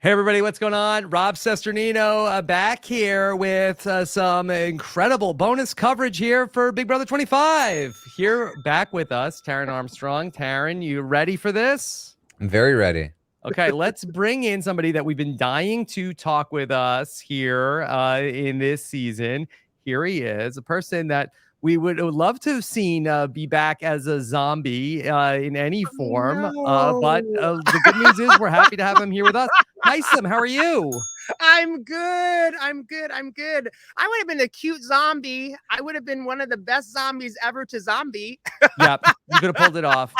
Hey everybody, what's going on? Rob Cesternino back here with some incredible bonus coverage here for Big Brother 25. Here back with us, Taran Armstrong. Taran, you ready for this? I'm very ready. Okay, let's bring in somebody that we've been dying to talk with us here in this season. Here he is, a person that we would love to have seen be back as a zombie in any form. But the good news is we're happy to have him here with us. Hisam, how are you? I'm good. I'm good. I would have been a cute zombie. I would have been one of the best zombies ever to zombie. Yep, you could have pulled it off.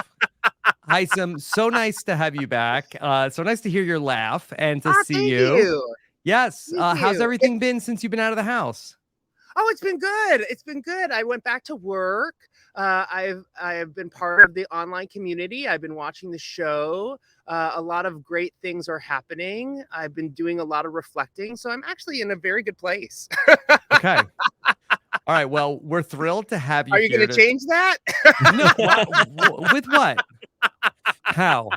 Hisam, so nice to have you back. So nice to hear your laugh and to see you. Yes. How's everything been since you've been out of the house? Oh, it's been good. It's been good. I went back to work. I have been part of the online community. I've been watching the show. A lot of great things are happening. I've been doing a lot of reflecting. So I'm actually in a very good place. Okay. All right. Well, we're thrilled to have you. Are you going to change that? No. With what? How?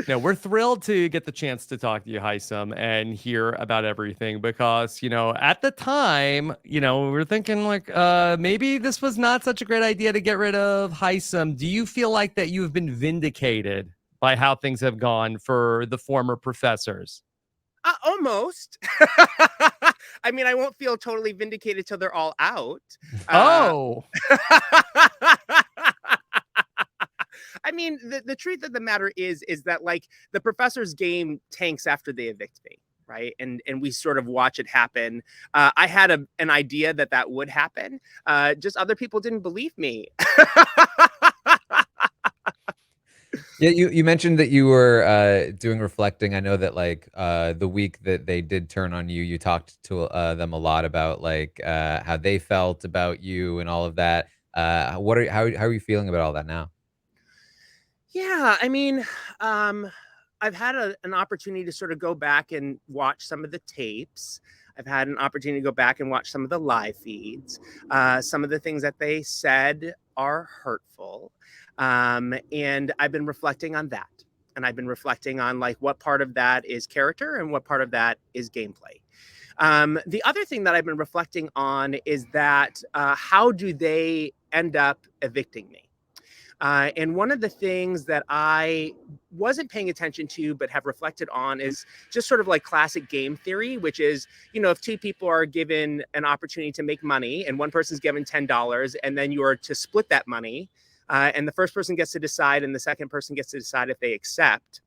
No, we're thrilled to get the chance to talk to you, Hisam, and hear about everything because, at the time, we were thinking like maybe this was not such a great idea to get rid of Hisam. Do you feel like that you've been vindicated by how things have gone for the former professors? Almost. I mean, I won't feel totally vindicated till they're all out. Oh. I mean, the truth of the matter is that like the professor's game tanks after they evict me, right? And we sort of watch it happen. I had an idea that would happen. Just other people didn't believe me. Yeah, you mentioned that you were doing reflecting. I know that like the week that they did turn on you, you talked to them a lot about like how they felt about you and all of that. How are you feeling about all that now? Yeah, I mean, I've had an opportunity to sort of go back and watch some of the tapes. I've had an opportunity to go back and watch some of the live feeds. Some of the things that they said are hurtful. And I've been reflecting on that. And I've been reflecting on like what part of that is character and what part of that is gameplay. The other thing that I've been reflecting on is that how do they end up evicting me? And one of the things that I wasn't paying attention to, but have reflected on is just sort of like classic game theory, which is, if two people are given an opportunity to make money and one person's given $10 and then you are to split that money and the first person gets to decide and the second person gets to decide if they accept.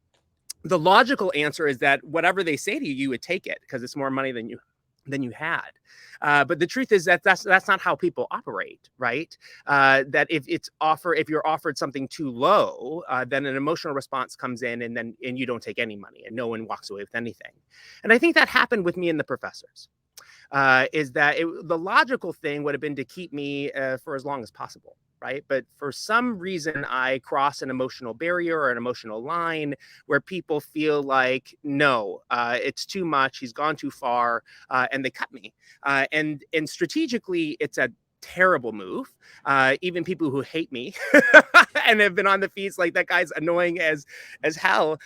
The logical answer is that whatever they say to you, you would take it because it's more money than you had. But the truth is that that's not how people operate, right? That if you're offered something too low, then an emotional response comes in and you don't take any money and no one walks away with anything. And I think that happened with me and the professors. Is that the logical thing would have been to keep me for as long as possible. Right. But for some reason, I cross an emotional barrier or an emotional line where people feel like, no, it's too much. He's gone too far and they cut me. And strategically, it's a terrible move. Even people who hate me and have been on the feeds like that guy's annoying as hell.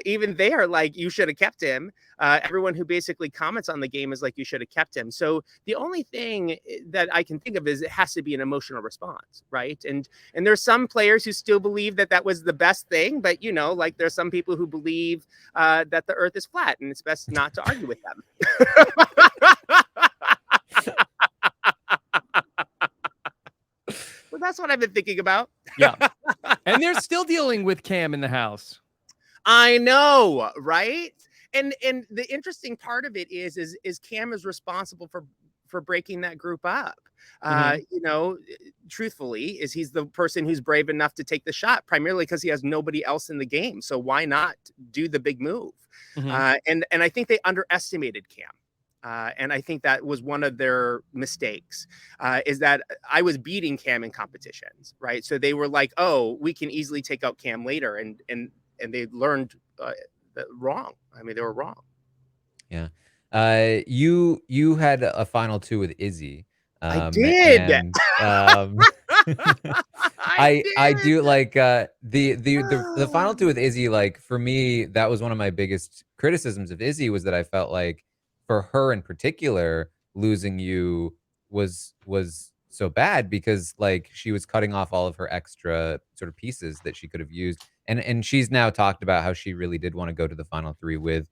Even they are like, you should have kept him. Everyone who basically comments on the game is like, you should have kept him. So the only thing that I can think of is it has to be an emotional response, right? And there's some players who still believe that was the best thing, but like there's some people who believe that the earth is flat and it's best not to argue with them. Well, that's what I've been thinking about. Yeah. And they're still dealing with Cam in the house. I know, right? And the interesting part of it is Cam is responsible for breaking that group up. Truthfully, is he's the person who's brave enough to take the shot, primarily because he has nobody else in the game. So why not do the big move? And I think they underestimated Cam. And I think that was one of their mistakes, is that I was beating Cam in competitions, right? So they were like, oh, we can easily take out Cam later. And they learned wrong. I mean, they were wrong. Yeah. You had a final two with Izzy. I did. And, I do like the final two with Izzy. Like for me, that was one of my biggest criticisms of Izzy, was that I felt like for her in particular, losing you was so bad because like she was cutting off all of her extra sort of pieces that she could have used. And she's now talked about how she really did want to go to the final three with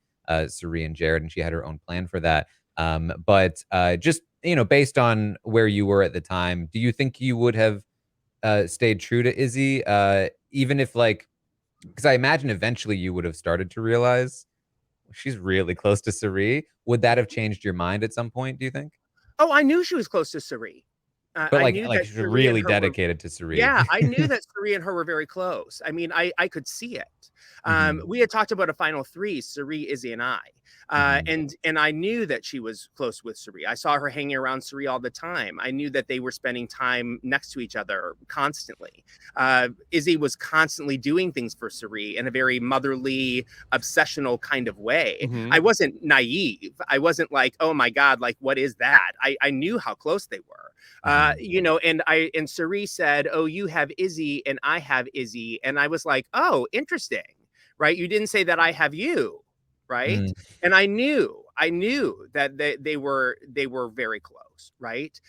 Siri and Jared, and she had her own plan for that. But just based on where you were at the time, do you think you would have stayed true to Izzy, even if like, because I imagine eventually you would have started to realize she's really close to Siri. Would that have changed your mind at some point, do you think? Oh, I knew she was close to Siri. But I like knew like that she's Siri and really her were dedicated to Siri. Yeah, I knew that Siri and her were very close. I mean, I could see it. Mhm. We had talked about a final three, Siri, Izzy, and I. Mhm. And I knew that she was close with Siri. I saw her hanging around Siri all the time. I knew that they were spending time next to each other constantly. Izzy was constantly doing things for Siri in a very motherly, obsessional kind of way. Mhm. I wasn't naive. I wasn't like, oh my God, like, what is that? I knew how close they were. And Siri said, "Oh, you have Izzy and I have Izzy," and I was like, "Oh, interesting, right? You didn't say that I have you, right?" Mm. And I knew that they were very close, right?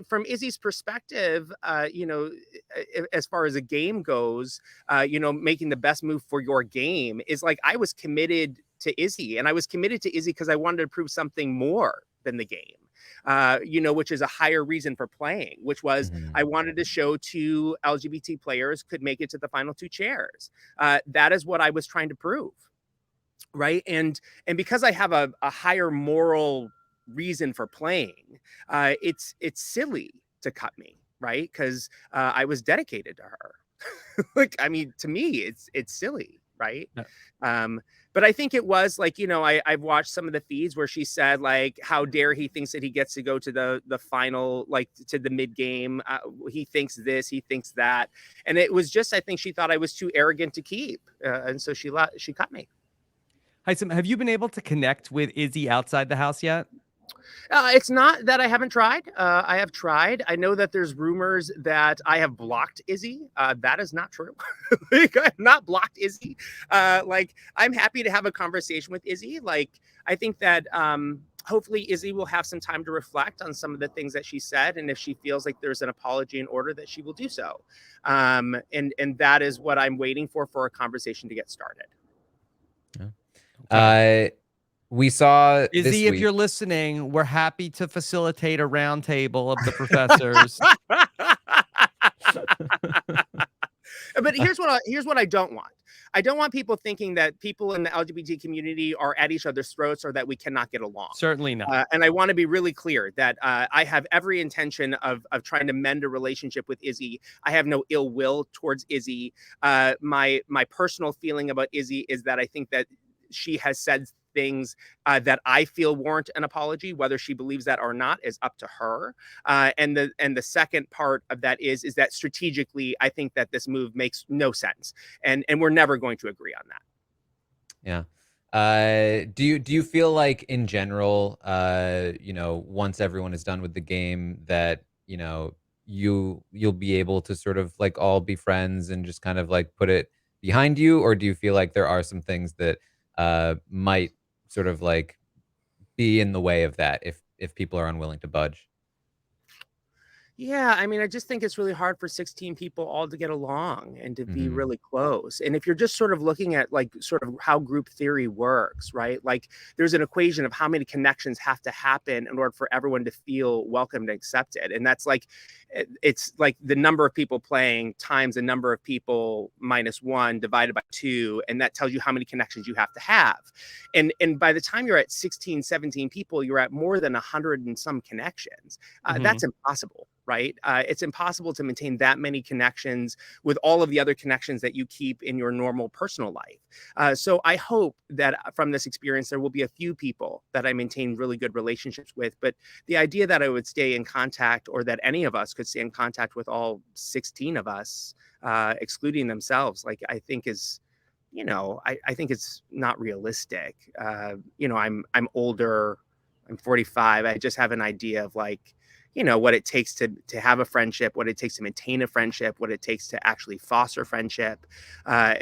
From Izzy's perspective, as far as a game goes, making the best move for your game is like I was committed to Izzy, and I was committed to Izzy because I wanted to prove something more than the game. Which is a higher reason for playing, which was Mhm. I wanted to show two LGBT players could make it to the final two chairs. That is what I was trying to prove, right? And because I have a higher moral reason for playing, it's silly to cut me, right? Because I was dedicated to her. Like, I mean, to me, it's silly, right? Yeah. But I think it was like, I've watched some of the feeds where she said like, how dare he thinks that he gets to go to the final, like to the mid game. He thinks this, he thinks that, and it was just I think she thought I was too arrogant to keep, and so she cut me. Hisam, have you been able to connect with Izzy outside the house yet? It's not that I haven't tried. I have tried. I know that there's rumors that I have blocked Izzy. That is not true. Like, I have not blocked Izzy. Like, I'm happy to have a conversation with Izzy. Like, I think that hopefully Izzy will have some time to reflect on some of the things that she said, and if she feels like there's an apology in order, that she will do so. And that is what I'm waiting for a conversation to get started. Okay. We saw this Izzy, if week. you're listening, we're happy to facilitate a round table of the professors. But here's what I don't want. I don't want people thinking that people in the LGBT community are at each other's throats or that we cannot get along. Certainly not. And I want to be really clear that I have every intention of trying to mend a relationship with Izzy. I have no ill will towards Izzy. My personal feeling about Izzy is that I think that she has said things that I feel warrant an apology. Whether she believes that or not is up to her. And the second part of that is that strategically, I think that this move makes no sense, and we're never going to agree on that. Yeah. Do you feel like in general, once everyone is done with the game, that you'll be able to sort of like all be friends and just kind of like put it behind you, or do you feel like there are some things that might sort of like be in the way of that if people are unwilling to budge? Yeah, I mean, I just think it's really hard for 16 people all to get along and to be Mhm. really close. And if you're just sort of looking at like sort of how group theory works, right? Like there's an equation of how many connections have to happen in order for everyone to feel welcomed and accepted. And that's like it's like the number of people playing times the number of people minus 1 divided by 2, and that tells you how many connections you have to have. And by the time you're at 16, 17 people, you're at more than 100 and some connections. That's impossible, right? It's impossible to maintain that many connections with all of the other connections that you keep in your normal personal life. So I hope that from this experience, there will be a few people that I maintain really good relationships with. But the idea that I would stay in contact, or that any of us could stay in contact with all 16 of us, excluding themselves, like I think is, I think it's not realistic. I'm older. I'm 45. I just have an idea of like, what it takes to have a friendship, what it takes to maintain a friendship, what it takes to actually foster friendship,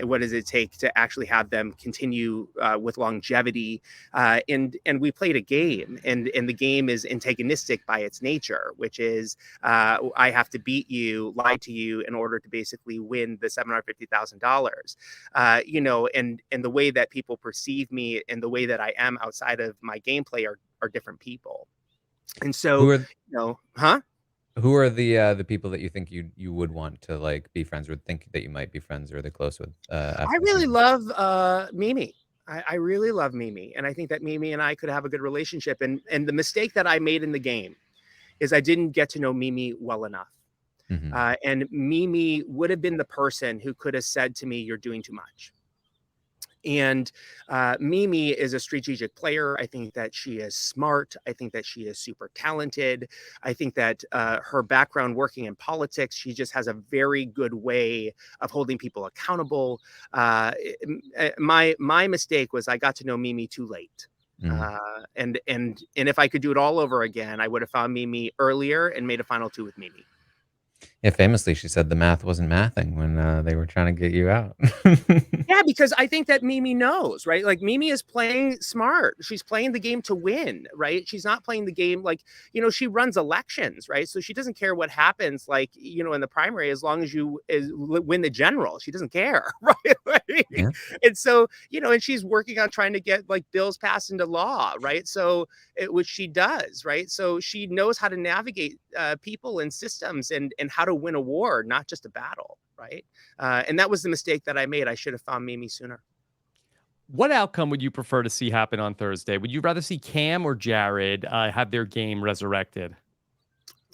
what does it take to actually have them continue with longevity. And we played a game, and the game is antagonistic by its nature, which is I have to beat you, lie to you in order to basically win the $750,000. And the way that people perceive me and the way that I am outside of my gameplay are different people. And so, Who are the people that you think you would want to like be friends with, think that you might be friends or the close with? I really love Mimi. I really love Mimi, and I think that Mimi and I could have a good relationship. And the mistake that I made in the game is I didn't get to know Mimi well enough. Mm-hmm. And Mimi would have been the person who could have said to me, "You're doing too much." And Mimi is a strategic player. I think that she is smart. I think that she is super talented. I think that her background working in politics, she just has a very good way of holding people accountable. My mistake was I got to know Mimi too late. And if I could do it all over again, I would have found Mimi earlier and made a final two with Mimi. Yeah, famously, she said the math wasn't mathing when they were trying to get you out. Yeah, because I think that Mimi knows, right? Like Mimi is playing smart. She's playing the game to win, right? She's not playing the game like, she runs elections, right? So she doesn't care what happens, like, in the primary, as long as you win the general. She doesn't care, right? Yeah. And so, and she's working on trying to get like bills passed into law, right? So, which she does, right? So she knows how to navigate people and systems and how to win a war, not just a battle, right? And that was the mistake that I made. I should have found Mimi sooner. What outcome would you prefer to see happen on Thursday? Would you rather see Cam or Jared have their game resurrected?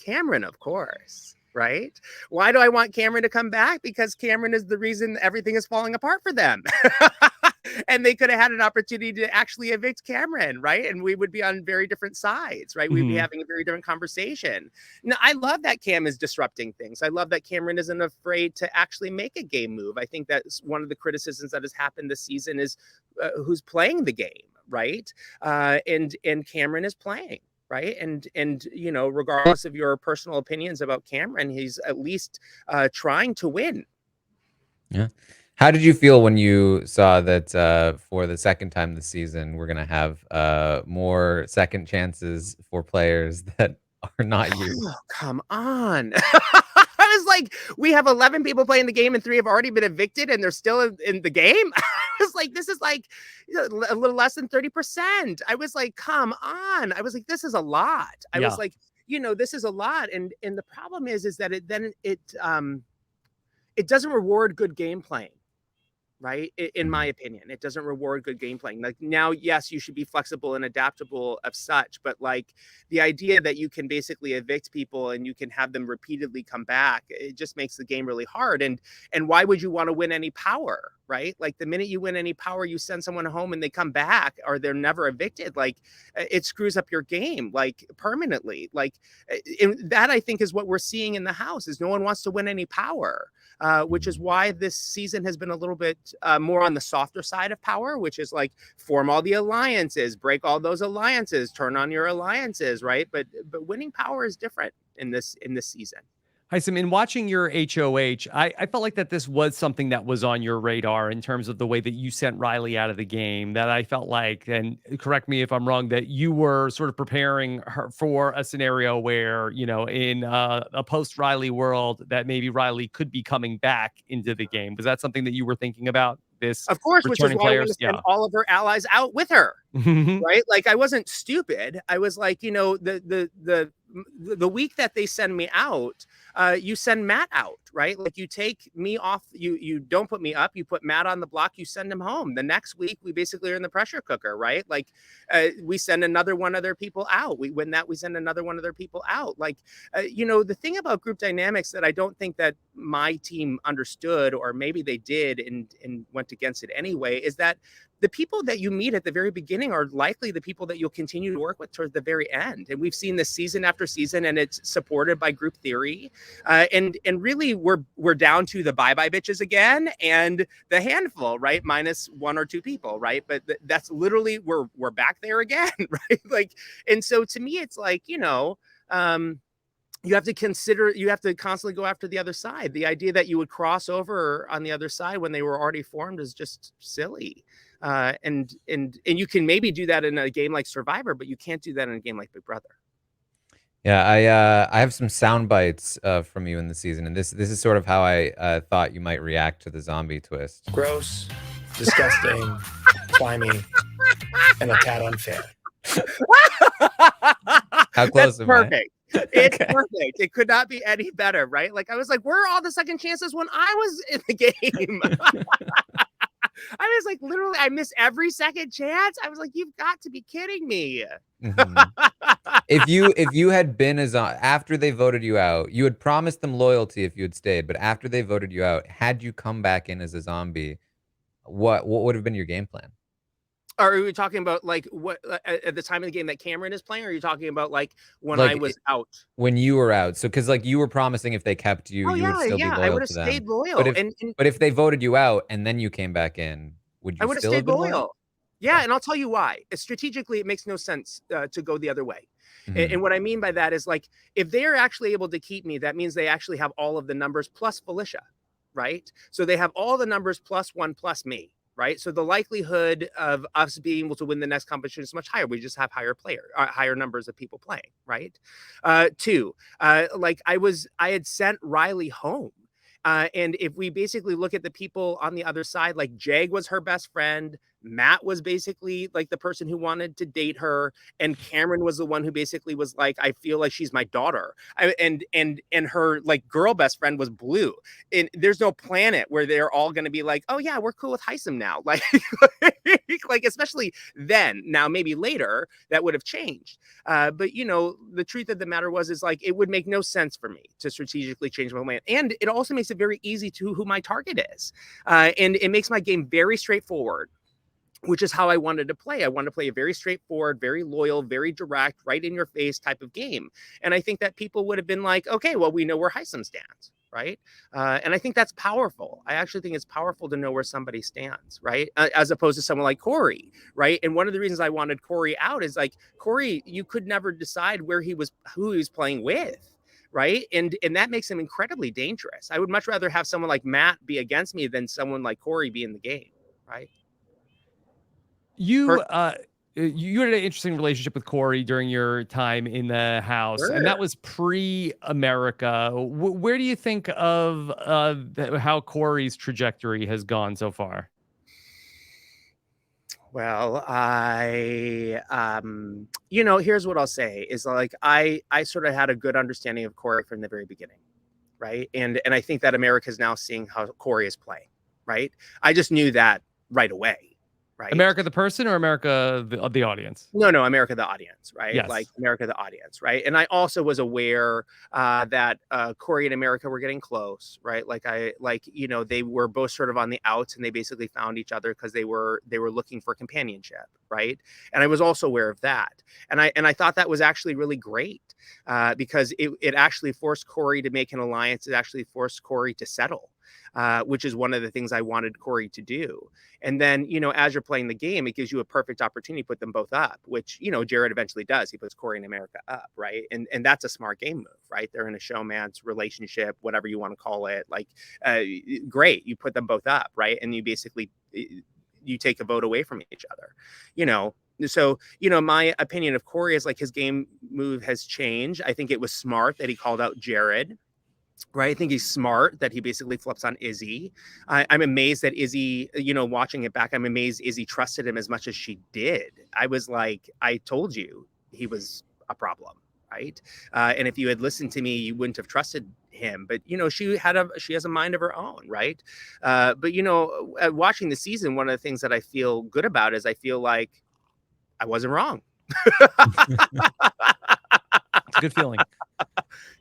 Cameron, of course, right? Why do I want Cameron to come back? Because Cameron is the reason everything is falling apart for them. And they could have had an opportunity to actually evict Cameron, right? And we would be on very different sides, right? We'd be having a very different conversation. Now, I love that Cam is disrupting things. I love that Cameron isn't afraid to actually make a game move. I think that's one of the criticisms that has happened this season is who's playing the game, right? And Cameron is playing. Right. And regardless of your personal opinions about Cameron, he's at least trying to win. Yeah. How did you feel when you saw that for the second time this season, we're going to have more second chances for players that are not you? Oh, come on. I was like, we have 11 people playing the game and 3 have already been evicted and they're still in the game. I was like, this is like a little less than 30%. I was like, come on. I was like, this is a lot. I was like, this is a lot. And the problem is that it doesn't reward good game playing. Right. In my opinion, it doesn't reward good game playing. Like now, yes, you should be flexible and adaptable of such. But like the idea that you can basically evict people and you can have them repeatedly come back, it just makes the game really hard. And why would you want to win any power? Right. Like the minute you win any power, you send someone home and they come back or they're never evicted. Like it screws up your game like permanently. Like that, I think, is what we're seeing in the house is no one wants to win any power. Which is why this season has been a little bit more on the softer side of power, which is like form all the alliances, break all those alliances, turn on your alliances, right? But winning power is different in this season. Hisam, in watching your HOH, I felt like that this was something that was on your radar in terms of the way that you sent Riley out of the game, that I felt like, and correct me if I'm wrong, that you were sort of preparing her for a scenario where, in a post-Riley world, that maybe Riley could be coming back into the game. Was that something that you were thinking about? Of course, which is why I want to send all of her allies out with her, right? Like I wasn't stupid. I was like, the week that they send me out, you send Matt out, right? Like you take me off, you don't put me up, you put Matt on the block, you send him home. The next week, we basically are in the pressure cooker, right? Like we send another one of their people out. We win that, we send another one of their people out. Like, the thing about group dynamics that I don't think that my team understood, or maybe they did and went against it anyway, is that the people that you meet at the very beginning are likely the people that you'll continue to work with towards the very end. And we've seen this season after season, and it's supported by group theory. And really, we're down to the bye-bye bitches again and the handful, right? Minus 1 or 2 people, right? But that's literally, we're back there again, right? Like, and so to me, it's like, you have to consider, you have to constantly go after the other side. The idea that you would cross over on the other side when they were already formed is just silly. And you can maybe do that in a game like Survivor, but you can't do that in a game like Big Brother. Yeah, I have some sound bites from you in the season, and this is sort of how I thought you might react to the zombie twist. Gross, disgusting, slimy, and a tad unfair. How close That's am perfect. It's Okay. perfect. It could not be any better, right? Like I was like, where are all the second chances when I was in the game? I was like, literally, I missed every second chance. I was like, you've got to be kidding me. If you had been after they voted you out, you had promised them loyalty if you had stayed, but after they voted you out, had you come back in as a zombie, what would have been your game plan? Are we talking about like what at the time of the game that Cameron is playing? Or are you talking about like when Like, I was out? When you were out, so because like you were promising if they kept you, Oh you would yeah, still be yeah. I loyal would have to them. stayed loyal. But if they voted you out and then you came back in, would I you would have still have stayed been loyal. Yeah, and I'll tell you why. Strategically, it makes no sense to go the other way. And what I mean by that is like, if they're actually able to keep me, that means they actually have all of the numbers plus Felicia, right? So they have all the numbers plus one plus me, right? So the likelihood of us being able to win the next competition is much higher. We just have higher numbers of people playing, right? Two, like I had sent Riley home. And if we basically look at the people on the other side, like Jag was her best friend, Matt was basically like the person who wanted to date her, and Cameron was the one who basically was like, I feel like she's my daughter. And her like girl best friend was Blue. And there's no planet where they're all going to be like, oh yeah, we're cool with Hisam now. Like, like especially then. Now maybe later that would have changed. But you know, the truth of the matter is like it would make no sense for me to strategically change my plan, and it also makes it very easy to who my target is, and it makes my game very straightforward, which is how I wanted to play. I wanted to play a very straightforward, very loyal, very direct, right in your face type of game. And I think that people would have been like, okay, well, we know where Hisam stands, right? And I think that's powerful. I actually think it's powerful to know where somebody stands, right? As opposed to someone like Corey, right? And one of the reasons I wanted Corey out is like, Corey, you could never decide who he was playing with. Right. And that makes him incredibly dangerous. I would much rather have someone like Matt be against me than someone like Corey be in the game. Right. You had an interesting relationship with Corey during your time in the house, Sure. and that was pre-America. Where do you think of how Corey's trajectory has gone so far? Well, you know, here's what I'll say is like, I sort of had a good understanding of Corey from the very beginning. Right. And I think that America's now seeing how Corey is playing. Right. I just knew that right away. Right. America the person or America the audience? No, America the audience, right? Yes. Like America the audience, right? And I also was aware that Corey and America were getting close, right? You know, they were both sort of on the outs, and they basically found each other because they were looking for companionship, right? And I was also aware of that, and I thought that was actually really great because it actually forced Corey to make an alliance. It actually forced Corey to settle. Which is one of the things I wanted Corey to do. And then, you know, as you're playing the game, it gives you a perfect opportunity to put them both up, which, you know, Jared eventually does. He puts Corey and America up, right? And that's a smart game move, right? They're in a showman's relationship, whatever you want to call it. Like, great, you put them both up, right? And you basically, you take a vote away from each other, you know? So, you know, my opinion of Corey is like his game move has changed. I think it was smart that he called out Jared. Right. I think he's smart that he basically flips on Izzy. I'm amazed that Izzy, you know, watching it back, I'm amazed Izzy trusted him as much as she did. I was like, I told you he was a problem. Right. And if you had listened to me, you wouldn't have trusted him. But, you know, she has a mind of her own. Right. But, you know, watching the season, one of the things that I feel good about is I feel like I wasn't wrong. It's a good feeling.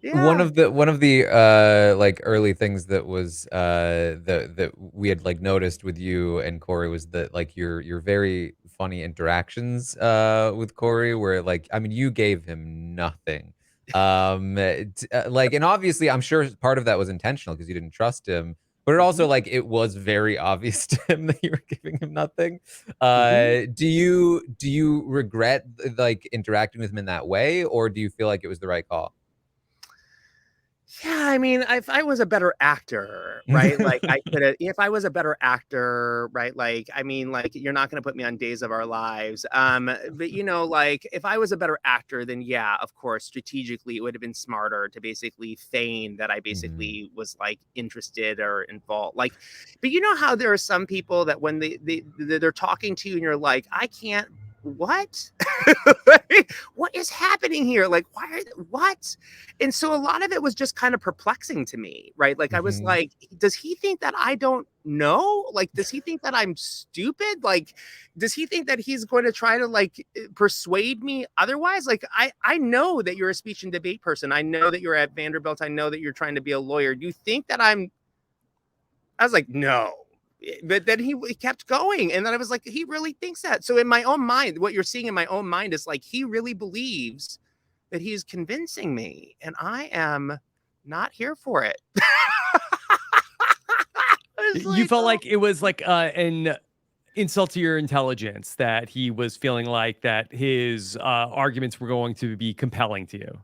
Yeah. One of the like early things that was that we had like noticed with you and Corey was that like your very funny interactions with Corey, where like, I mean, you gave him nothing. Like, and obviously I'm sure part of that was intentional because you didn't trust him, but it also like it was very obvious to him that you were giving him nothing. Do you regret like interacting with him in that way, or do you feel like it was the right call? Yeah, I mean, if I was a better actor, right? Like I could have, if I was a better actor, right? Like, I mean, like you're not going to put me on Days of Our Lives. But you know, like if I was a better actor, then yeah, of course, strategically it would have been smarter to basically feign that I basically was like interested or involved. Like, but you know how there are some people that when they're talking to you and you're like, I can't, what? What is happening here? Like, why are what? And so a lot of it was just kind of perplexing to me, right? Like I was like, does he think that I don't know? Like, does he think that I'm stupid? Like, does he think that he's going to try to like persuade me otherwise? Like, I know that you're a speech and debate person. I know that you're at Vanderbilt. I know that you're trying to be a lawyer. Do you think that I was like, no. But then he kept going. And then I was like, he really thinks that. So in my own mind, what you're seeing in my own mind is like, he really believes that he's convincing me. And I am not here for it. You felt like it was like an insult to your intelligence that he was feeling like that his arguments were going to be compelling to you.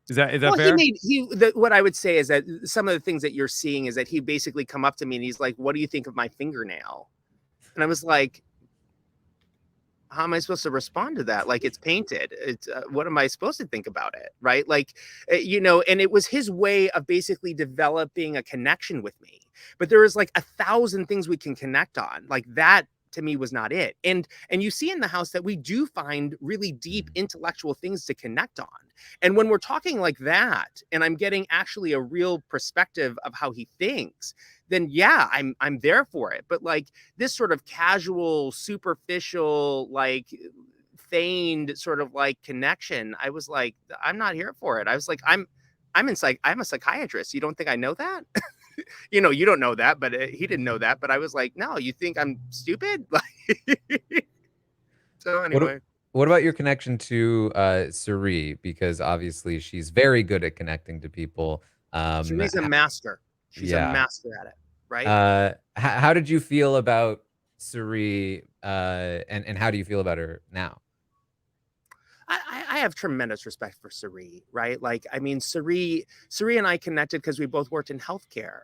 Is that well, fair? What I would say is that some of the things that you're seeing is that he basically come up to me and he's like, what do you think of my fingernail? And I was like, how am I supposed to respond to that? Like, it's painted. It's what am I supposed to think about it? Right. Like, you know, and it was his way of basically developing a connection with me. But there is like 1,000 things we can connect on. Like that to me was not it. And you see in the house that we do find really deep intellectual things to connect on. And when we're talking like that, and I'm getting actually a real perspective of how he thinks, then yeah, I'm there for it. But like this sort of casual, superficial, like feigned sort of like connection, I was like, I'm not here for it. I was like, I'm a psychiatrist. You don't think I know that? You know, you don't know that, but he didn't know that. But I was like, no, you think I'm stupid? So anyway. What about your connection to Siri? Because obviously she's very good at connecting to people. She's a master. She's a master at it, right? How did you feel about Siri, and how do you feel about her now? I have tremendous respect for Siri, right? Like, I mean, Siri and I connected because we both worked in healthcare.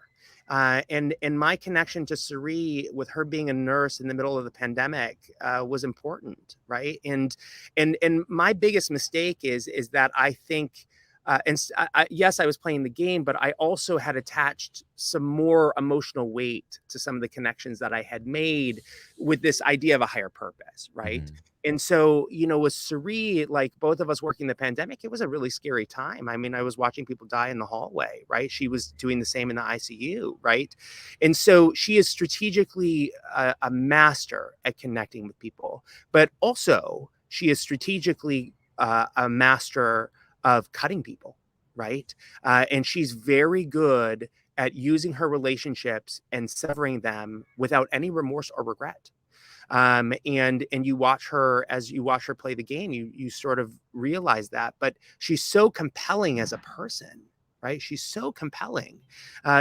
And my connection to Siri with her being a nurse in the middle of the pandemic was important, right? And my biggest mistake is that I think, yes, I was playing the game, but I also had attached some more emotional weight to some of the connections that I had made with this idea of a higher purpose, right? Mhm. And so, you know, with Siri, like both of us working the pandemic, it was a really scary time. I mean, I was watching people die in the hallway, right? She was doing the same in the ICU, right? And so she is strategically a master at connecting with people, but also she is strategically a master of cutting people, right? And she's very good at using her relationships and severing them without any remorse or regret. And you watch her as you watch her play the game, you sort of realize that. But she's so compelling as a person, right? She's so compelling.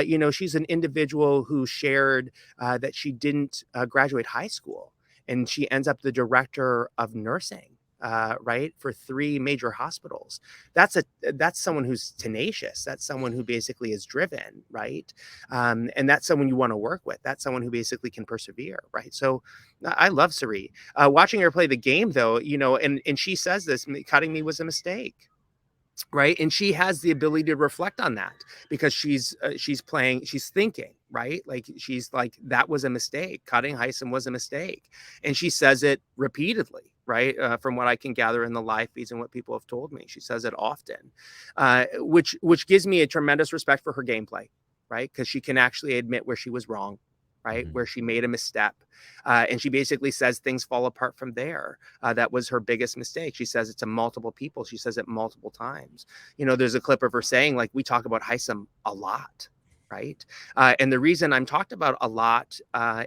You know, she's an individual who shared that she didn't graduate high school, and she ends up the director of nursing. Right, for 3 major hospitals. That's someone who's tenacious. That's someone who basically is driven, right? And that's someone you want to work with. That's someone who basically can persevere, right? So I love Siri. Watching her play the game, though, you know, and she says this: cutting me was a mistake. Right. And she has the ability to reflect on that because she's thinking, right? Like she's like, that was a mistake. Cutting Hisam was a mistake. And she says it repeatedly, right? From what I can gather in the live feeds and what people have told me, she says it often, which gives me a tremendous respect for her gameplay, right? Because she can actually admit where she was wrong, right? Mhm. Where she made a misstep. And she basically says things fall apart from there. That was her biggest mistake. She says it to multiple people. She says it multiple times. You know, there's a clip of her saying, like, we talk about Hisam a lot, right? And the reason I'm talked about a lot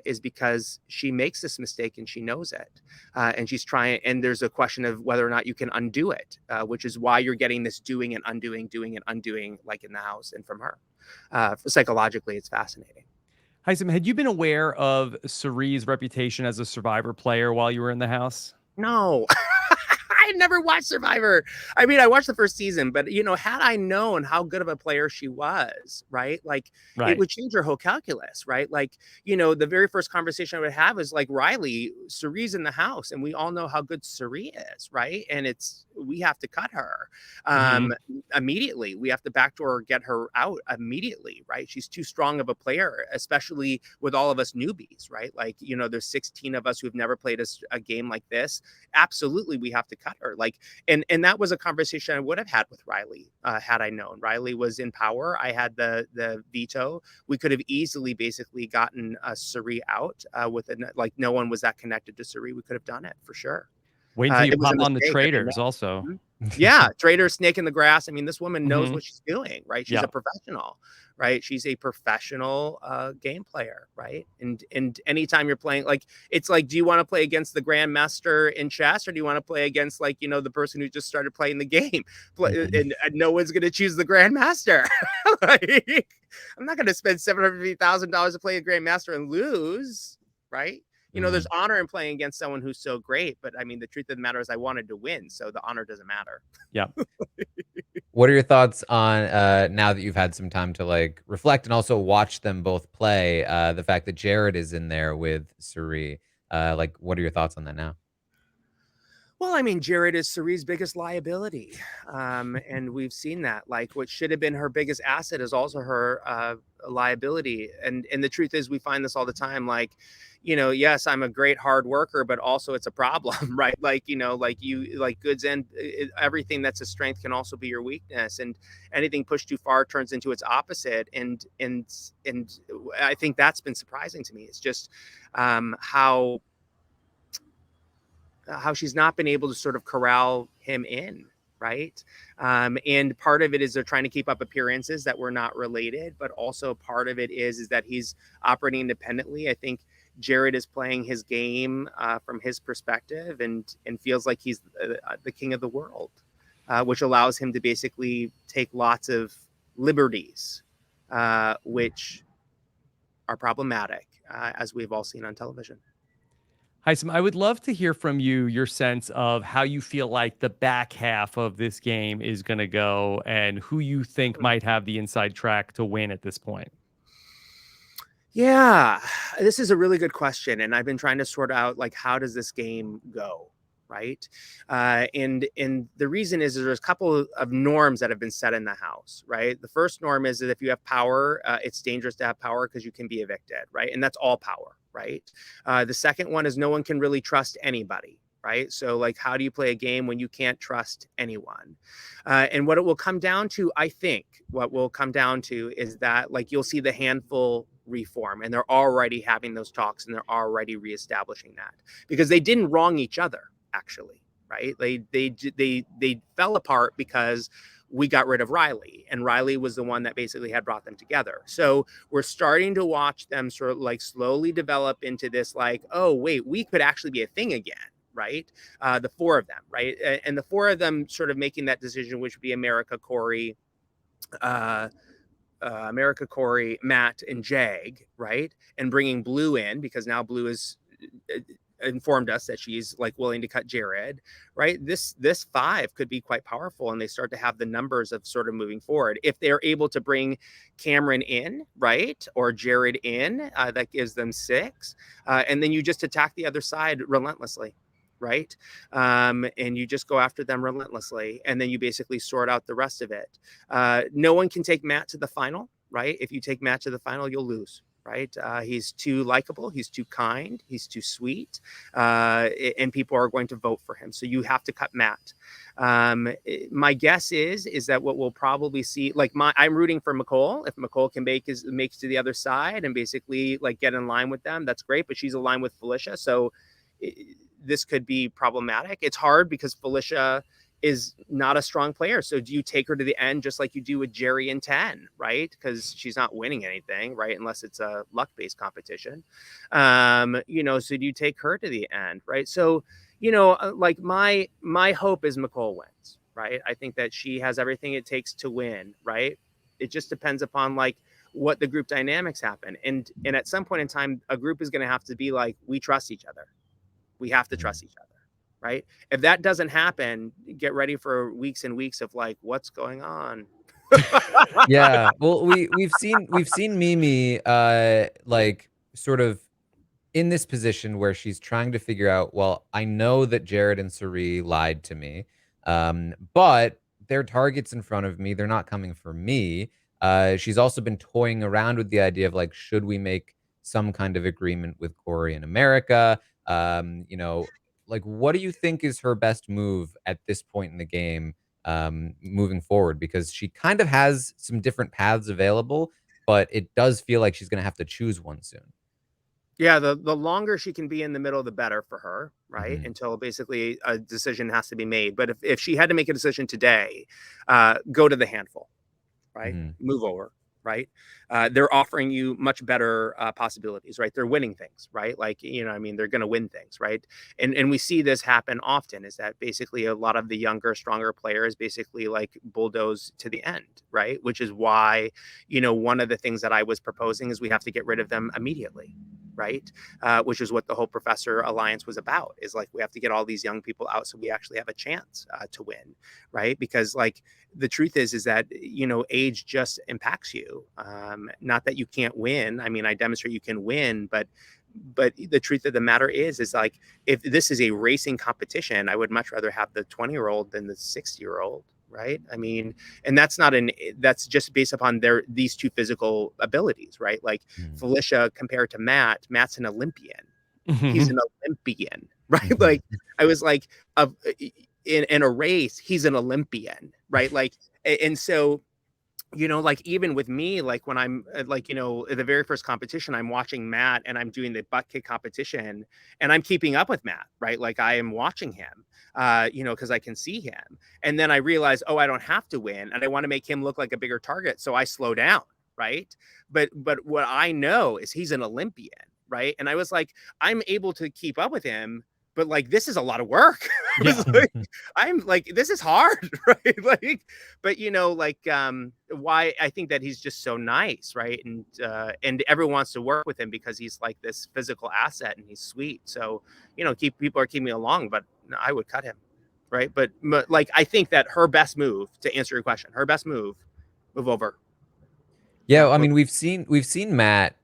is because she makes this mistake and she knows it. And she's trying, and there's a question of whether or not you can undo it, which is why you're getting this doing and undoing, like in the house and from her. Psychologically, it's fascinating. Hisam, had you been aware of Siri's reputation as a Survivor player while you were in the house? No, I I never watched Survivor. I mean, I watched the first season, but you know, had I known how good of a player she was, right? Like it would change her whole calculus, right? Like, you know, the very first conversation I would have is like, Riley, Siri's in the house, and we all know how good Siri is, right? And we have to cut her immediately. We have to backdoor get her out immediately, right? She's too strong of a player, especially with all of us newbies, right? Like, you know, there's 16 of us who've never played a game like this. Absolutely, we have to cut her. Like, and that was a conversation I would have had with Riley had I known. Riley was in power. I had the veto. We could have easily basically gotten Siri out like no one was that connected to Siri. We could have done it for sure. Wait until you pop on the traders also. Yeah, trader, snake in the grass. I mean, this woman knows what she's doing, right? She's a professional, right? She's a professional game player, right? And anytime you're playing, like, it's like, do you want to play against the grandmaster in chess, or do you want to play against, like, you know, the person who just started playing the game? And no one's going to choose the grandmaster. Like, I'm not going to spend $750,000 to play a grandmaster and lose, right? You know, there's honor in playing against someone who's so great, but I mean, the truth of the matter is I wanted to win, so the honor doesn't matter. Yeah. What are your thoughts on now that you've had some time to like reflect and also watch them both play, the fact that Jared is in there with Siri? Like, what are your thoughts on that now? Well, I mean, Jared is Siri's biggest liability. And we've seen that. Like, what should have been her biggest asset is also her liability. And the truth is, we find this all the time. Like, you know, yes, I'm a great hard worker, but also it's a problem, right? Like, you know, like goods and everything that's a strength can also be your weakness. And anything pushed too far turns into its opposite. And I think that's been surprising to me. It's just how she's not been able to sort of corral him in, right? And part of it is they're trying to keep up appearances that we're not related, but also part of it is that he's operating independently. I think Jared is playing his game from his perspective and feels like he's the king of the world, which allows him to basically take lots of liberties, which are problematic, as we've all seen on television. Hisam, I would love to hear from you your sense of how you feel like the back half of this game is going to go and who you think might have the inside track to win at this point. Yeah, this is a really good question. And I've been trying to sort out, like, how does this game go? Right. And the reason is there's a couple of norms that have been set in the house. Right. The first norm is that if you have power, it's dangerous to have power because you can be evicted. Right. And that's all power. Right. The second one is no one can really trust anybody. Right. So, like, how do you play a game when you can't trust anyone? And what it will come down to, I think what will come down to is that, like, you'll see the handful reform, and they're already having those talks, and they're already reestablishing that because they didn't wrong each other. Actually, right? They fell apart because we got rid of Riley, and Riley was the one that basically had brought them together. So we're starting to watch them sort of like slowly develop into this, like, oh wait, we could actually be a thing again, right? The four of them, right? And the four of them sort of making that decision, which would be America, Corey, Matt, and Jag, right? And bringing Blue in because now Blue is informed us that she's like willing to cut Jared, right? This 5 could be quite powerful, and they start to have the numbers of sort of moving forward. If they're able to bring Cameron in, right, or Jared in, that gives them 6, and then you just attack the other side relentlessly, right? And you just go after them relentlessly, and then you basically sort out the rest of it. No one can take Matt to the final, right? If you take Matt to the final, you'll lose. Right. He's too likable. He's too kind. He's too sweet. And people are going to vote for him. So you have to cut Matt. My guess is that what we'll probably see, like, I'm rooting for McCole. If McCole can makes to the other side and basically like get in line with them, that's great. But she's aligned with Felicia. So this could be problematic. It's hard because Felicia is not a strong player. So do you take her to the end just like you do with Jerry and 10, right? Because she's not winning anything, right? Unless it's a luck-based competition. You know, so do you take her to the end, right? So, you know, like my hope is McCole wins, right? I think that she has everything it takes to win, right? It just depends upon like what the group dynamics happen. And at some point in time, a group is going to have to be like, we trust each other. We have to trust each other. right? If that doesn't happen, get ready for weeks and weeks of like, what's going on? Yeah. Well, we've seen Mimi like sort of in this position where she's trying to figure out, well, I know that Jared and Siri lied to me, but they're targets in front of me. They're not coming for me. She's also been toying around with the idea of like, should we make some kind of agreement with Corey in America? You know, like, what do you think is her best move at this point in the game, moving forward? Because she kind of has some different paths available, but it does feel like she's going to have to choose one soon. Yeah, the longer she can be in the middle, the better for her, right? Mhm. Until basically a decision has to be made. But if she had to make a decision today, go to the handful, right? Mhm. Move over, right? They're offering you much better possibilities, right? They're winning things, right? Like, you know, I mean, they're going to win things, right? And we see this happen often is that basically a lot of the younger, stronger players basically like bulldoze to the end, right? Which is why, you know, one of the things that I was proposing is we have to get rid of them immediately. Right. Which is what the whole Professor Alliance was about is like, we have to get all these young people out so we actually have a chance to win. Right. Because like, the truth is that, you know, age just impacts you. Not that you can't win. I mean, I demonstrate you can win, but the truth of the matter is like, if this is a racing competition, I would much rather have the 20-year-old than the 60-year-old. Right. I mean, and that's just based upon these two physical abilities. Right. Like Mhm. Felicia compared to Matt's an Olympian. He's Mhm. an Olympian. Right. Mhm. Like I was like, in a race, he's an Olympian, right? Like, and so, you know, like even with me, like when I'm like, you know, at the very first competition, I'm watching Matt and I'm doing the butt kick competition and I'm keeping up with Matt, right? Like I am watching him, you know, because I can see him. And then I realize, oh, I don't have to win and I want to make him look like a bigger target. So I slow down, right? But what I know is he's an Olympian, right? And I was like, I'm able to keep up with him, but like this is a lot of work. I Yeah. was like, I'm like, this is hard, right? Like, but you know, like why I think that he's just so nice, right? And everyone wants to work with him because he's like this physical asset and he's sweet. So, you know, people are keeping me along, but no, I would cut him, right? But like I think that her best move, to answer your question, her best move over. Yeah, Yeah, I mean, we've seen Matt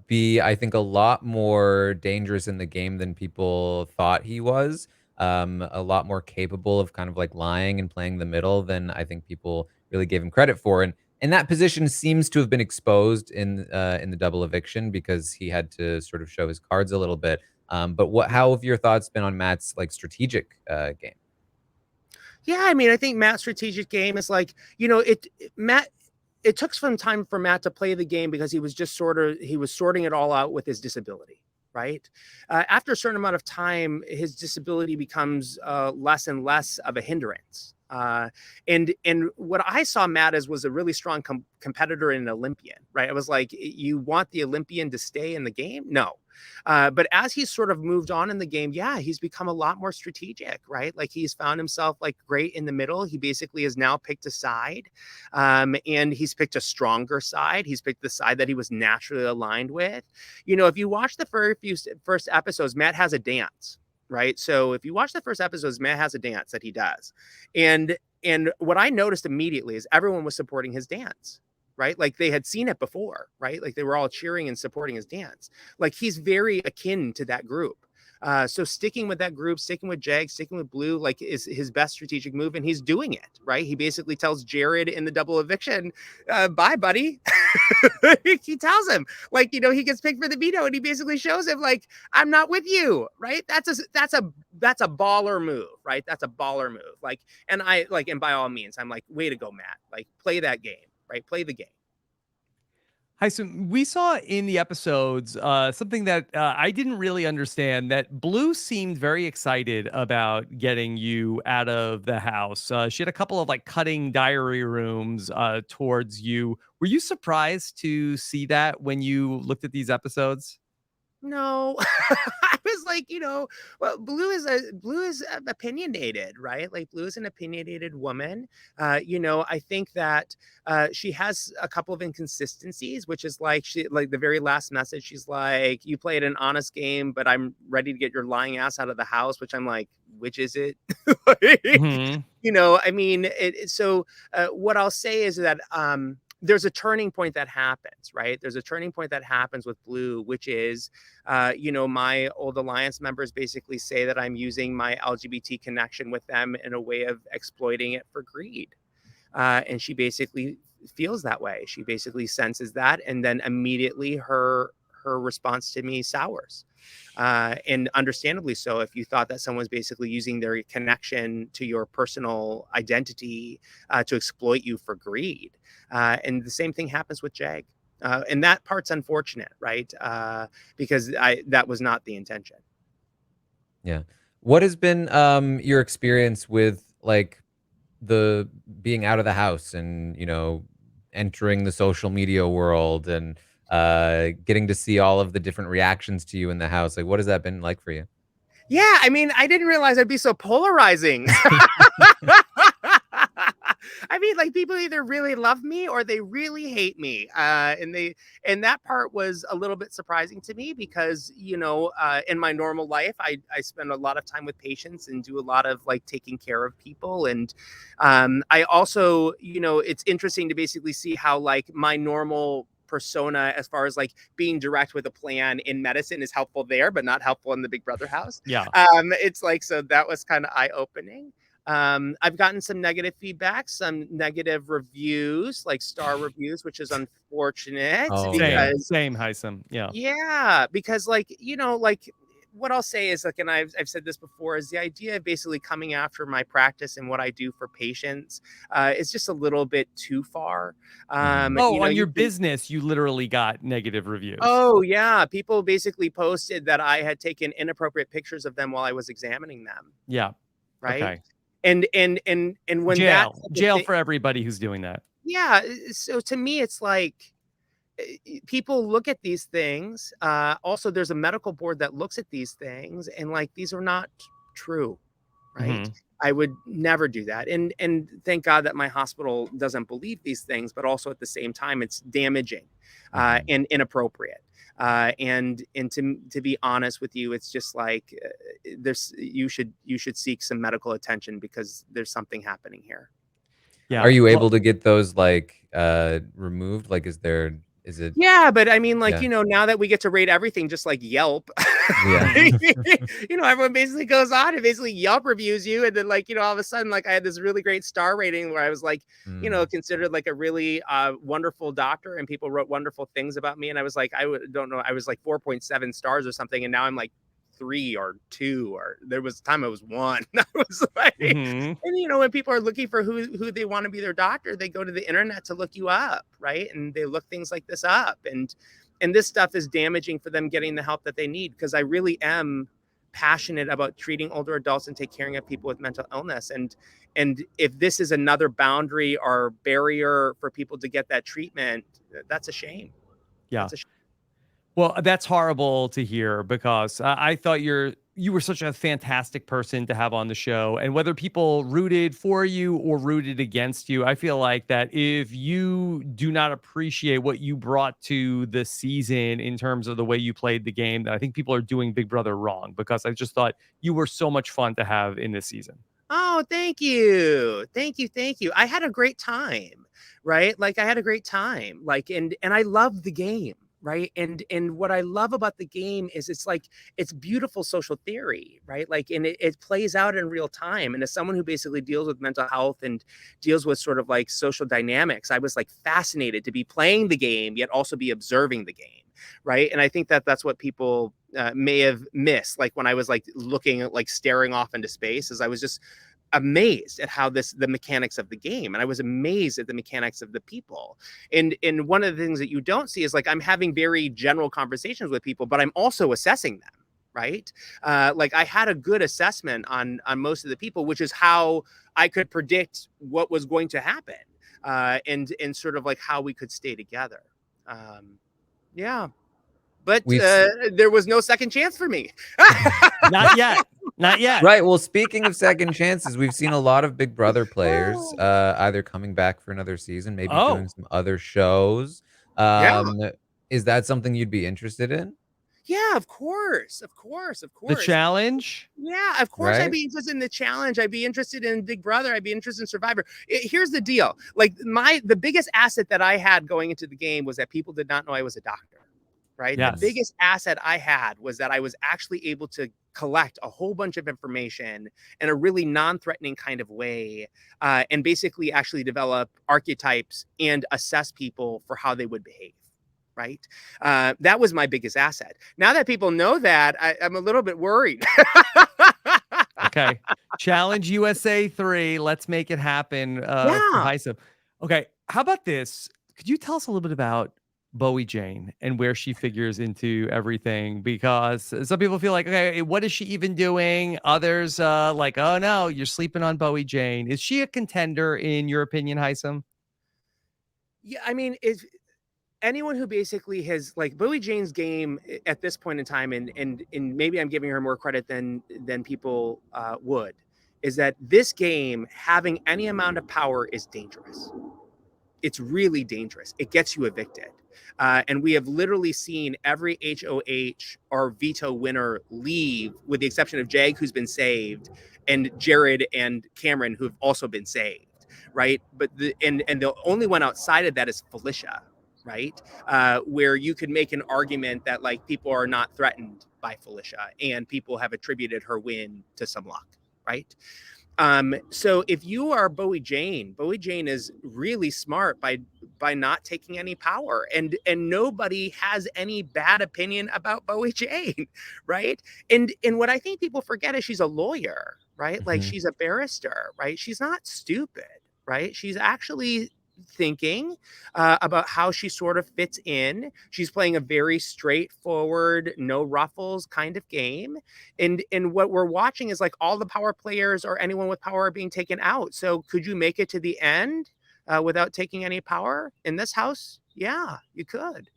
be, I think, a lot more dangerous in the game than people thought he was. A lot more capable of kind of like lying and playing the middle than I think people really gave him credit for. And that position seems to have been exposed in the double eviction because he had to sort of show his cards a little bit. But how have your thoughts been on Matt's like strategic game? yeah. I mean, I think Matt's strategic game is like, you know, Matt. It took some time for Matt to play the game because he was just he was sorting it all out with his disability, right? After a certain amount of time, his disability becomes less and less of a hindrance. And what I saw Matt as was a really strong competitor and an Olympian, right? I was like, you want the Olympian to stay in the game? No. But as he's sort of moved on in the game, yeah, he's become a lot more strategic, right? Like he's found himself like great in the middle. He basically has now picked a side, and he's picked a stronger side. He's picked the side that he was naturally aligned with. You know, if you watch the first episodes, Matt has a dance, right? So if you watch the first episodes, Matt has a dance that he does, and what I noticed immediately is everyone was supporting his dance, right? Like they had seen it before, right? Like they were all cheering and supporting his dance. Like he's very akin to that group. So sticking with that group, sticking with Jag, sticking with Blue, like is his best strategic move, and he's doing it, right? He basically tells Jared in the double eviction, "Bye, buddy." He tells him, like, you know, he gets picked for the veto, and he basically shows him, like, "I'm not with you," right? That's a baller move, right? That's a baller move. Like, and I like, and by all means, I'm like, way to go, Matt. Like, play that game, right? Play the game. Hi, so we saw in the episodes something that I didn't really understand, that Blue seemed very excited about getting you out of the house. She had a couple of like cutting diary rooms towards you. Were you surprised to see that when you looked at these episodes? No, I was like, well, Blue is opinionated, right? Like Blue is an opinionated woman. I think that she has a couple of inconsistencies, which is like like the very last message, she's like, "You played an honest game, but I'm ready to get your lying ass out of the house," which I'm like, which is it? Mhm. I mean, so what I'll say is that there's a turning point that happens, right? There's a turning point that happens with Blue, which is, my old Alliance members basically say that I'm using my LGBT connection with them in a way of exploiting it for greed. And she basically feels that way. She basically senses that. And then immediately her response to me sours. And understandably so, if you thought that someone's basically using their connection to your personal identity to exploit you for greed. And the same thing happens with Jag. And that part's unfortunate, right? Because that was not the intention. Yeah. What has been your experience with like the being out of the house and, entering the social media world and getting to see all of the different reactions to you in the house? Like, what has that been like for you? Yeah, I mean, I didn't realize I'd be so polarizing. I mean, like people either really love me or they really hate me, and that part was a little bit surprising to me because in my normal life, I spend a lot of time with patients and do a lot of like taking care of people, and I also it's interesting to basically see how like my normal persona as far as like being direct with a plan in medicine is helpful there but not helpful in the Big Brother house. Yeah. It's like, so that was kind of eye-opening. I've gotten some negative feedback, some negative reviews, like star reviews, which is unfortunate Oh, Same, because same, Hisam. Yeah. yeah, because like like what I'll say is like, and I've said this before, is the idea of basically coming after my practice and what I do for patients is just a little bit too far. Mhm. Oh, on You your can, business, you literally got negative reviews. oh yeah, people basically posted that I had taken inappropriate pictures of them while I was examining them, Yeah. right? Okay. And when that Jail for everybody who's doing that. yeah, so to me it's like people look at these things. Also, there's a medical board that looks at these things, and like these are not true, right? Mhm. I would never do that, and thank God that my hospital doesn't believe these things. But also at the same time, it's damaging Mhm. and inappropriate. And to be honest with you, it's just like there's you should seek some medical attention because there's something happening here. Are Yeah. you Well, able to get those like removed? Like, is it, Yeah, but I mean, like, yeah. now that we get to rate everything just like Yelp, Yeah. everyone basically goes on and basically Yelp reviews you. And then, like, all of a sudden, like, I had this really great star rating where I was like, Mm. considered like a really wonderful doctor and people wrote wonderful things about me. And I was like, don't know, I was like 4.7 stars or something. And now I'm like 3 or 2, or there was a time I was 1. I was like, mhm. and when people are looking for who they want to be their doctor, they go to the internet to look you up, right? And they look things like this up, and this stuff is damaging for them getting the help that they need, because I really am passionate about treating older adults and take care of people with mental illness, and if this is another boundary or barrier for people to get that treatment, that's a shame. Yeah. That's a shame. Well, that's horrible to hear because I thought you were such a fantastic person to have on the show. And whether people rooted for you or rooted against you, I feel like that if you do not appreciate what you brought to the season in terms of the way you played the game, that I think people are doing Big Brother wrong, because I just thought you were so much fun to have in this season. Oh, thank you. Thank you. Thank you. I had a great time, right? Like I had a great time. Like and I love the game, right? And what I love about the game is it's like it's beautiful social theory, right? Like and it plays out in real time. And as someone who basically deals with mental health and deals with sort of like social dynamics, I was like fascinated to be playing the game yet also be observing the game, right? And I think that that's what people may have missed, like when I was like looking at like staring off into space, as I was just amazed at how the mechanics of the game, and I was amazed at the mechanics of the people. And one of the things that you don't see is like I'm having very general conversations with people, but I'm also assessing them, right? Like I had a good assessment on most of the people, which is how I could predict what was going to happen, and sort of like how we could stay together. Yeah. but there was no second chance for me. Not yet. Not yet. Right. Well, speaking of second chances, we've seen a lot of Big Brother players either coming back for another season, maybe doing some other shows. Is that something you'd be interested in? Yeah, of course. The challenge? Yeah, of course. Right? I'd be interested in the challenge. I'd be interested in Big Brother. I'd be interested in Survivor. Here's the deal. Like the biggest asset that I had going into the game was that people did not know I was a doctor. Right. Yes. The biggest asset I had was that I was actually able to collect a whole bunch of information in a really non-threatening kind of way, and basically actually develop archetypes and assess people for how they would behave. Right. That was my biggest asset. Now that people know that, I'm a little bit worried. Okay. Challenge USA 3. Let's make it happen for Hisam. Okay. How about this? Could you tell us a little bit about Bowie Jane and where she figures into everything? Because some people feel like, okay, what is she even doing? Others like, oh no, you're sleeping on Bowie Jane. Is she a contender in your opinion, Hisam? Yeah, I mean, if anyone who basically has like Bowie Jane's game at this point in time, and maybe I'm giving her more credit than people would, is that this game having any amount of power is dangerous. It's really dangerous. It gets you evicted. And we have literally seen every HOH or veto winner leave, with the exception of Jag, who's been saved, and Jared and Cameron, who've also been saved, right? But the only one outside of that is Felicia, right? Where you could make an argument that like people are not threatened by Felicia and people have attributed her win to some luck, right? So if you are Bowie Jane is really smart by not taking any power, and nobody has any bad opinion about Bowie Jane, right? And what I think people forget is she's a lawyer, right? Like she's a barrister, right? She's not stupid, right? She's actually thinking about how she sort of fits in. She's playing a very straightforward, no ruffles kind of game. And what we're watching is like all the power players or anyone with power are being taken out. So could you make it to the end without taking any power in this house? Yeah, you could.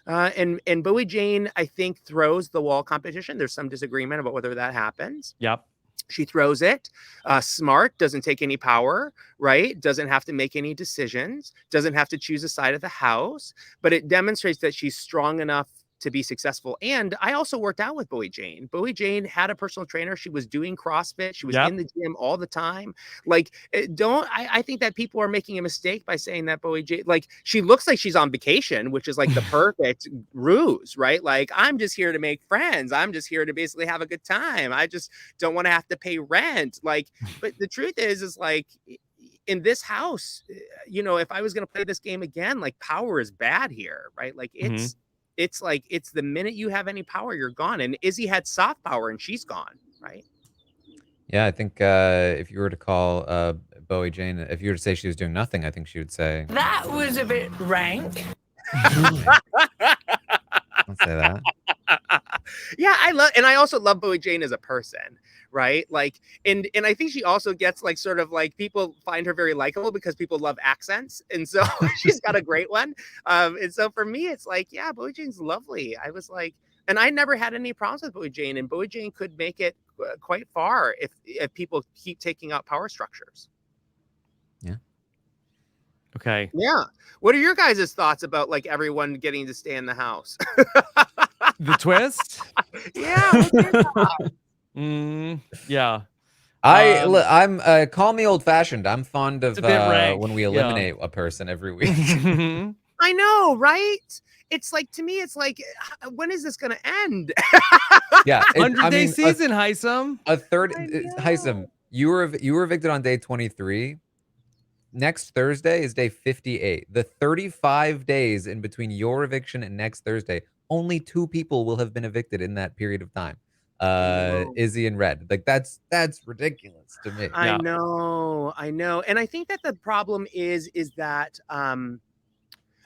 And Bowie Jane, I think, throws the wall competition. There's some disagreement about whether that happens. Yep. She throws it. Smart, doesn't take any power, right? Doesn't have to make any decisions, doesn't have to choose a side of the house, but it demonstrates that she's strong enough to be successful. And I also worked out with Bowie Jane. Bowie Jane had a personal trainer. She was doing CrossFit. She was in the gym all the time. Like, I think that people are making a mistake by saying that Bowie Jane, like, she looks like she's on vacation, which is like the perfect ruse, right? Like, I'm just here to make friends. I'm just here to basically have a good time. I just don't want to have to pay rent. Like, but the truth is like, in this house, you know, if I was going to play this game again, like, power is bad here, right? Like, it's like, it's the minute you have any power, you're gone. And Izzy had soft power and she's gone, right? Yeah, I think if you were to call Bowie Jane, if you were to say she was doing nothing, I think she would say, that was a bit rank. Don't say that. Yeah, I also love Bowie Jane as a person, right? Like, and I think she also gets like sort of like people find her very likable because people love accents, and so she's got a great one. And so for me, it's like, yeah, Bowie Jane's lovely. I was like, and I never had any problems with Bowie Jane, and Bowie Jane could make it quite far if people keep taking out power structures. Yeah. Okay. Yeah. What are your guys' thoughts about like everyone getting to stay in the house? The twist? Yeah. Yeah. I'm call me old fashioned. I'm fond of when we eliminate a person every week. I know, right? It's like, to me, it's like, when is this going to end? Yeah, 100-day season, Hisam. Hisam, you were evicted on day 23. Next Thursday is day 58. The 35 days in between your eviction and next Thursday, only 2 people will have been evicted in that period of time. Izzy and Red. Like, that's ridiculous to me. I know. And I think that the problem is that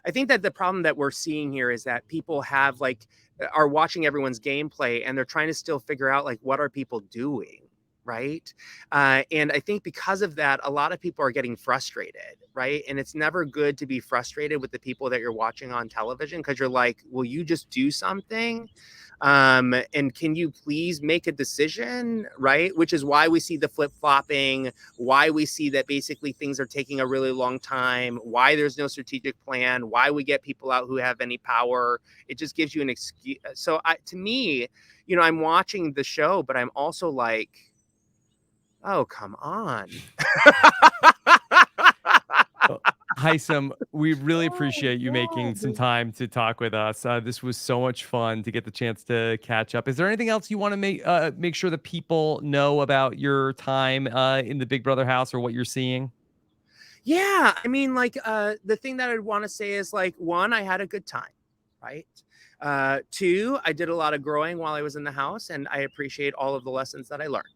I think that the problem that we're seeing here is that people have like are watching everyone's gameplay and they're trying to still figure out like, what are people doing, right? And I think because of that, a lot of people are getting frustrated, right? And it's never good to be frustrated with the people that you're watching on television, because you're like, will you just do something? And can you please make a decision, right? Which is why we see the flip-flopping, why we see that basically things are taking a really long time, why there's no strategic plan, why we get people out who have any power. It just gives you an excuse. So to me, you know, I'm watching the show, but I'm also like, oh, come on. Hisam, we really appreciate you making some time to talk with us. This was so much fun to get the chance to catch up. Is there anything else you want to make sure that people know about your time in the Big Brother house or what you're seeing? Yeah, I mean, like, the thing that I'd want to say is, like, one, I had a good time, right? Two, I did a lot of growing while I was in the house, and I appreciate all of the lessons that I learned.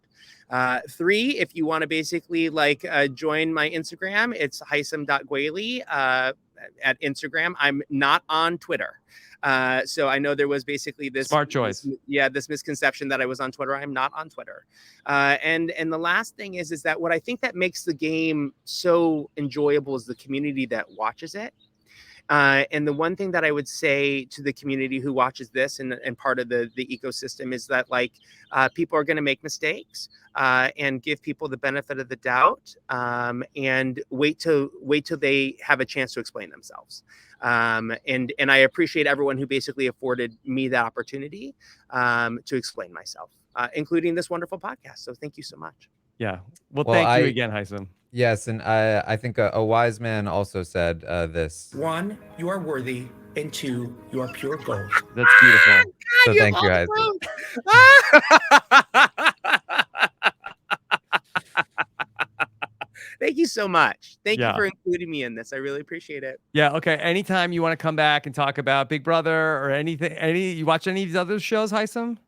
Three, if you want to basically like join my Instagram, it's hisam.goueli at Instagram. I'm not on Twitter. So I know there was basically this smart choice. This misconception that I was on Twitter. I'm not on Twitter. And the last thing is that what I think that makes the game so enjoyable is the community that watches it. And the one thing that I would say to the community who watches this and part of the ecosystem is that, like, people are going to make mistakes, and give people the benefit of the doubt, and wait till they have a chance to explain themselves. And I appreciate everyone who basically afforded me that opportunity to explain myself, including this wonderful podcast. So thank you so much. Yeah. Well, thank you again, Hisam. Yes, and I think a wise man also said this. 1, you are worthy, and 2, you are pure gold. That's beautiful. So thank you, Hisam. Thank you so much. Thank you for including me in this. I really appreciate it. Yeah. Okay. Anytime you want to come back and talk about Big Brother or anything, you watch any of these other shows, Hisam?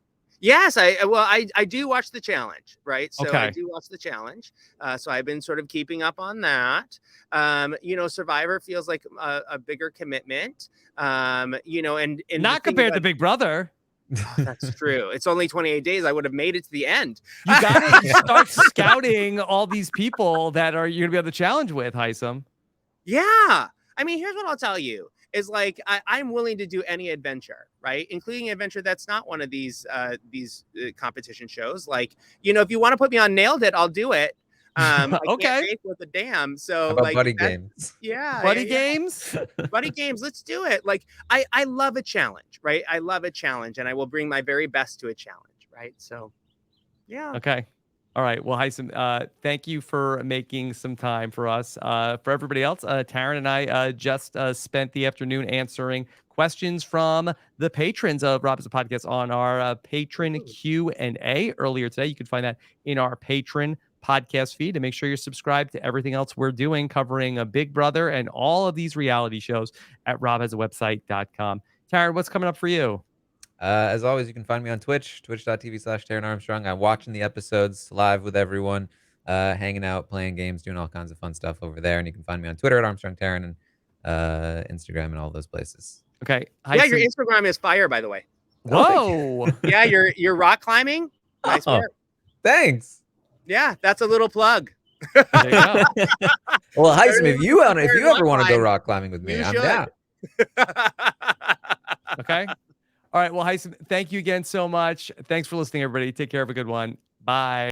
Yes, I do watch the challenge, right? So I do watch the challenge. So I've been sort of keeping up on that. You know, Survivor feels like a bigger commitment. You know, and not compared to Big Brother. Oh, that's true. It's only 28 days. I would have made it to the end. You got to start scouting all these people that you're gonna be on the challenge with, Hisam. Yeah. I mean, here's what I'll tell you. Is like I'm willing to do any adventure, right? Including an adventure that's not one of these competition shows. Like, you know, if you want to put me on Nailed It, I'll do it. I can't make with a damn. So about like buddy games. Yeah. Buddy games? Buddy games. Let's do it. Like I love a challenge, right? I love a challenge, and I will bring my very best to a challenge, right? So yeah. Okay. All right. Well, Hisam, thank you for making some time for us. For everybody else, Taran and I just spent the afternoon answering questions from the patrons of RHAP as a Podcast on our patron Q&A earlier today. You can find that in our patron podcast feed, and make sure you're subscribed to everything else we're doing, covering a Big Brother and all of these reality shows at RHAPasawebsite.com. Taran, what's coming up for you? As always, you can find me on Twitch, twitch.tv/Taran Armstrong. I'm watching the episodes live with everyone, hanging out, playing games, doing all kinds of fun stuff over there. And you can find me on Twitter at Armstrong Taran and Instagram and all those places. Okay. Yeah, your Instagram is fire, by the way. Whoa. Yeah, you're rock climbing. Nice work. Thanks. Yeah, that's a little plug. There you go. Well, Hisam, if you ever want to go rock climbing with me, I'm down. Okay. All right. Well, Hisam, thank you again so much. Thanks for listening, everybody. Take care. Have a good one. Bye.